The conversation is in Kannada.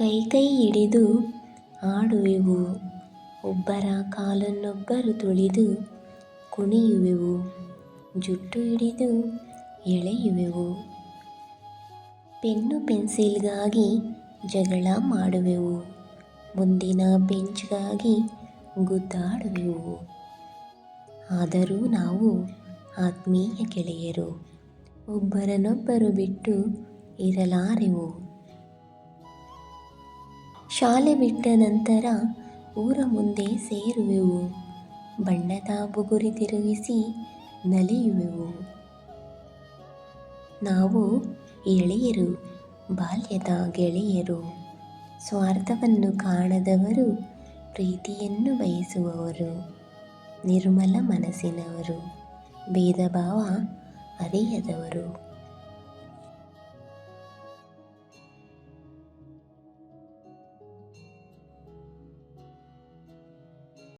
ಕೈ ಕೈ ಹಿಡಿದು ಆಡುವೆವು, ಒಬ್ಬರ ಕಾಲನ್ನೊಬ್ಬರು ತುಳಿದು ಕುಣಿಯುವೆವು, ಜುಟ್ಟು ಹಿಡಿದು ಎಳೆಯುವೆವು. ಪೆನ್ನು ಪೆನ್ಸಿಲ್ಗಾಗಿ ಜಗಳ ಮಾಡುವೆವು, ಮುಂದಿನ ಬೆಂಚ್ಗಾಗಿ ಗುದ್ದಾಡುವೆವು. ಆದರೂ ನಾವು ಆತ್ಮೀಯ ಗೆಳೆಯರು, ಒಬ್ಬರನ್ನೊಬ್ಬರು ಬಿಟ್ಟು ಇರಲಾರೆವು. ಶಾಲೆ ಬಿಟ್ಟ ನಂತರ ಊರ ಮುಂದೆ ಸೇರುವೆವು, ಬಣ್ಣದ ಬುಗುರಿ ತಿರುಗಿಸಿ ನಲಿಯುವೆವು. ನಾವು ಎಳೆಯರು, ಬಾಲ್ಯದ ಗೆಳೆಯರು, ಸ್ವಾರ್ಥವನ್ನು ಕಾಣದವರು, ಪ್ರೀತಿಯನ್ನು ಬಯಸುವವರು, ನಿರ್ಮಲ ಮನಸ್ಸಿನವರು, ಭೇದ ಭಾವ ಅರಿಯದವರು.